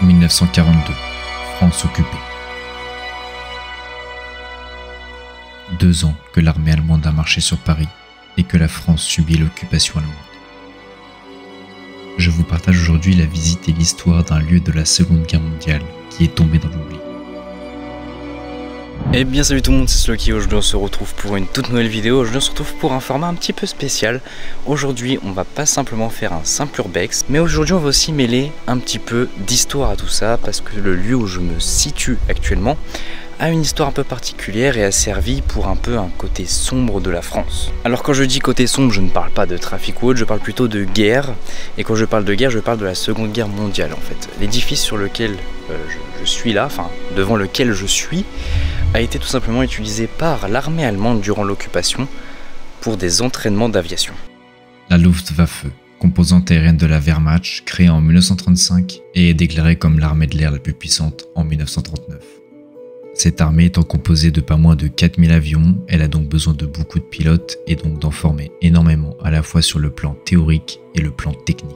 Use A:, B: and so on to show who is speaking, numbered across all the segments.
A: 1942, France occupée. 2 ans que l'armée allemande a marché sur Paris et que la France subit l'occupation allemande. Je vous partage aujourd'hui la visite et l'histoire d'un lieu de la Seconde Guerre mondiale qui est tombé dans l'oubli.
B: Eh bien salut tout le monde, c'est Sloky. Aujourd'hui on se retrouve pour une toute nouvelle vidéo. Aujourd'hui on se retrouve pour un format un petit peu spécial. Aujourd'hui on va pas simplement faire un simple urbex, mais aujourd'hui on va aussi mêler un petit peu d'histoire à tout ça, parce que le lieu où je me situe actuellement a une histoire un peu particulière et a servi pour un peu un côté sombre de la France. Alors quand je dis côté sombre, je ne parle pas de trafic ou autre, je parle plutôt de guerre. Et quand je parle de guerre, je parle de la Seconde Guerre mondiale en fait. L'édifice sur lequel je suis là, enfin devant lequel je suis, a été tout simplement utilisé par l'armée allemande durant l'occupation pour des entraînements d'aviation.
A: La Luftwaffe, composante aérienne de la Wehrmacht, créée en 1935 et est déclarée comme l'armée de l'air la plus puissante en 1939. Cette armée étant composée de pas moins de 4000 avions, elle a donc besoin de beaucoup de pilotes et donc d'en former énormément à la fois sur le plan théorique et le plan technique.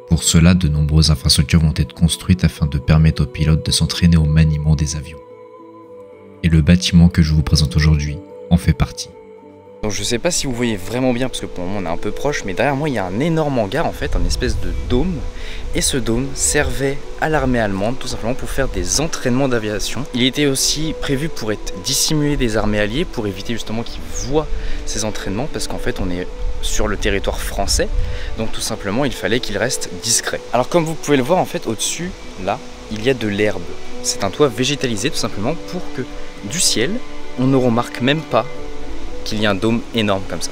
A: Pour cela, de nombreuses infrastructures vont être construites afin de permettre aux pilotes de s'entraîner au maniement des avions. Et le bâtiment que je vous présente aujourd'hui en fait partie.
B: Donc je sais pas si vous voyez vraiment bien parce que pour le moment on est un peu proche, mais derrière moi il y a un énorme hangar en fait, un espèce de dôme. Et ce dôme servait à l'armée allemande tout simplement pour faire des entraînements d'aviation. Il était aussi prévu pour être dissimulé des armées alliées, pour éviter justement qu'ils voient ces entraînements, parce qu'en fait on est sur le territoire français, donc tout simplement il fallait qu'il reste discret. Alors comme vous pouvez le voir en fait au-dessus, là, il y a de l'herbe. C'est un toit végétalisé tout simplement pour que du ciel, on ne remarque même pas qu'il y a un dôme énorme comme ça.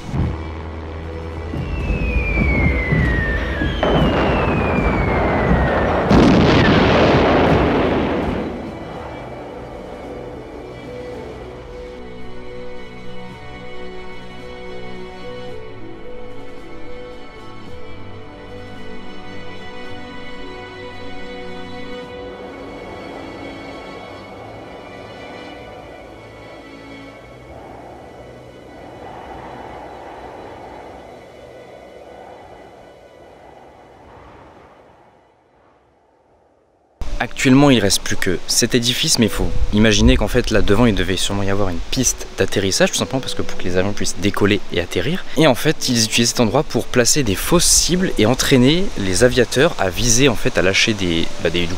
B: Actuellement, il ne reste plus que cet édifice, mais il faut imaginer qu'en fait, là devant, il devait sûrement y avoir une piste d'atterrissage, tout simplement parce que pour que les avions puissent décoller et atterrir. Et en fait, ils utilisaient cet endroit pour placer des fausses cibles et entraîner les aviateurs à viser, en fait, à lâcher du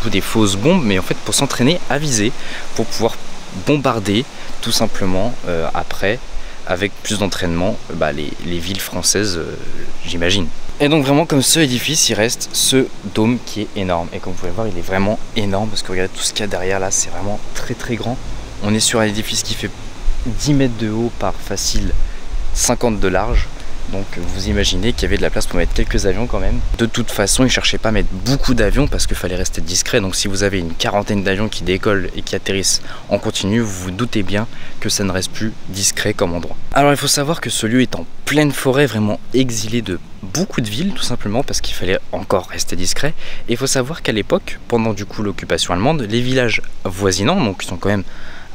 B: coup, des fausses bombes, mais en fait, pour s'entraîner à viser, pour pouvoir bombarder, tout simplement, après, avec plus d'entraînement, les villes françaises, j'imagine. Et donc vraiment comme ce édifice, il reste ce dôme qui est énorme. Et comme vous pouvez voir, il est vraiment énorme parce que regardez tout ce qu'il y a derrière là, c'est vraiment très très grand. On est sur un édifice qui fait 10 mètres de haut par facile 50 de large. Donc vous imaginez qu'il y avait de la place pour mettre quelques avions quand même. De toute façon, ils ne cherchaient pas à mettre beaucoup d'avions parce qu'il fallait rester discret. Donc si vous avez une quarantaine d'avions qui décollent et qui atterrissent en continu, vous vous doutez bien que ça ne reste plus discret comme endroit. Alors il faut savoir que ce lieu est en pleine forêt, vraiment exilé de beaucoup de villes, tout simplement parce qu'il fallait encore rester discret. Et il faut savoir qu'à l'époque, pendant du coup l'occupation allemande, les villages voisinants, donc qui sont quand même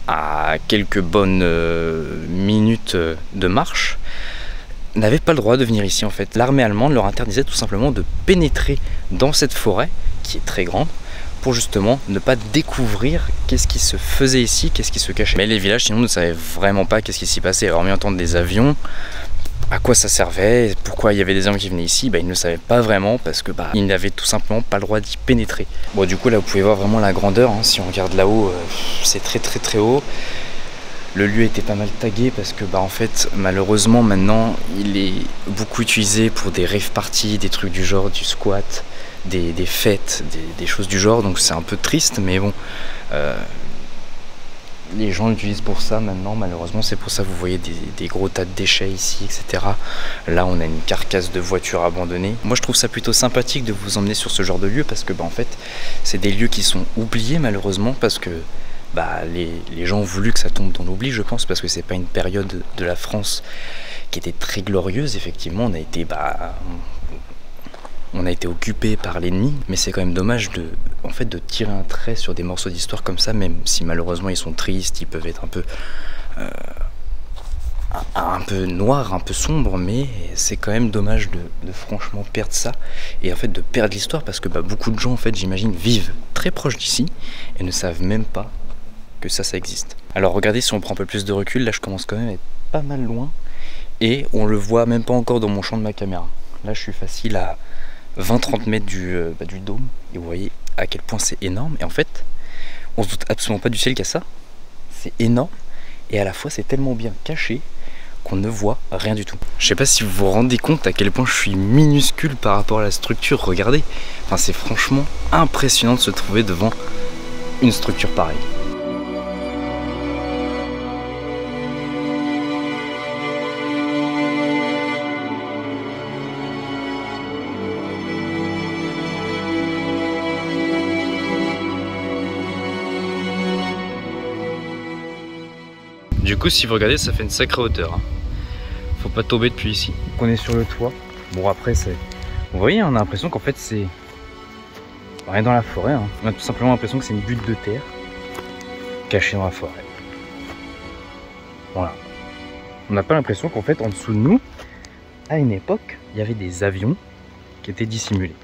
B: à quelques bonnes minutes de marche, n'avaient pas le droit de venir ici en fait. L'armée allemande leur interdisait tout simplement de pénétrer dans cette forêt qui est très grande pour justement ne pas découvrir qu'est-ce qui se faisait ici, qu'est-ce qui se cachait. Mais les villages sinon ne savaient vraiment pas qu'est-ce qui s'y passait, hormis entendre des avions, à quoi ça servait, pourquoi il y avait des avions qui venaient ici, ils ne savaient pas vraiment parce que ils n'avaient tout simplement pas le droit d'y pénétrer. Bon du coup là vous pouvez voir vraiment la grandeur, hein. Si on regarde là-haut, c'est très très très haut. Le lieu était pas mal tagué parce que en fait malheureusement maintenant il est beaucoup utilisé pour des rave parties, des trucs du genre, du squat, des fêtes, des choses du genre, donc c'est un peu triste, mais bon, les gens l'utilisent pour ça maintenant, malheureusement c'est pour ça que vous voyez des gros tas de déchets ici, etc. Là on a une carcasse de voiture abandonnée. Moi je trouve ça plutôt sympathique de vous emmener sur ce genre de lieu parce que en fait c'est des lieux qui sont oubliés malheureusement parce que les gens ont voulu que ça tombe dans l'oubli, je pense, parce que c'est pas une période de la France qui était très glorieuse. Effectivement, on a été occupé par l'ennemi, mais c'est quand même dommage de tirer un trait sur des morceaux d'histoire comme ça, même si malheureusement ils sont tristes, ils peuvent être un peu un peu noir, un peu sombre, mais c'est quand même dommage de franchement perdre ça et en fait de perdre l'histoire parce que beaucoup de gens en fait j'imagine vivent très proche d'ici et ne savent même pas que ça existe. Alors regardez, si on prend un peu plus de recul, là je commence quand même à être pas mal loin et on le voit même pas encore dans mon champ de ma caméra. Là je suis facile à 20-30 mètres du dôme et vous voyez à quel point c'est énorme et en fait on se doute absolument pas du ciel qu'il y a ça. C'est énorme et à la fois c'est tellement bien caché qu'on ne voit rien du tout. Je sais pas si vous vous rendez compte à quel point je suis minuscule par rapport à la structure, regardez. Enfin c'est franchement impressionnant de se trouver devant une structure pareille. Du coup, si vous regardez, ça fait une sacrée hauteur. Hein. Faut pas tomber depuis ici. On est sur le toit. Bon, après, c'est. Vous voyez, on a l'impression qu'en fait, c'est. Rien dans la forêt. Hein. On a tout simplement l'impression que c'est une butte de terre cachée dans la forêt. Voilà. On n'a pas l'impression qu'en fait, en dessous de nous, à une époque, il y avait des avions qui étaient dissimulés.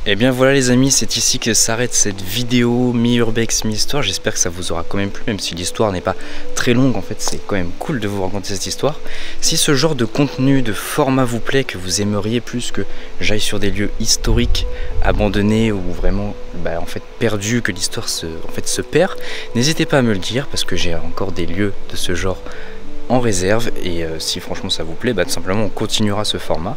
B: Et bien voilà les amis, c'est ici que s'arrête cette vidéo mi-urbex, mi-histoire. J'espère que ça vous aura quand même plu, même si l'histoire n'est pas très longue. En fait, c'est quand même cool de vous raconter cette histoire. Si ce genre de contenu, de format vous plaît, que vous aimeriez plus que j'aille sur des lieux historiques, abandonnés ou vraiment en fait perdus, que l'histoire se perd, n'hésitez pas à me le dire parce que j'ai encore des lieux de ce genre en réserve. Et si franchement ça vous plaît, tout simplement on continuera ce format.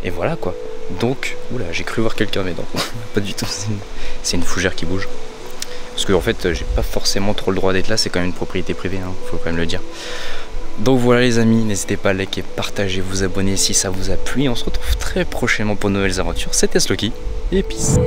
B: Et voilà quoi. Donc, oula, j'ai cru voir quelqu'un, mais non, pas du tout, c'est une fougère qui bouge. Parce que en fait, j'ai pas forcément trop le droit d'être là, c'est quand même une propriété privée, hein, faut quand même le dire. Donc voilà les amis, n'hésitez pas à liker, partager, vous abonner si ça vous a plu. Et on se retrouve très prochainement pour de nouvelles aventures. C'était Sloky, et peace.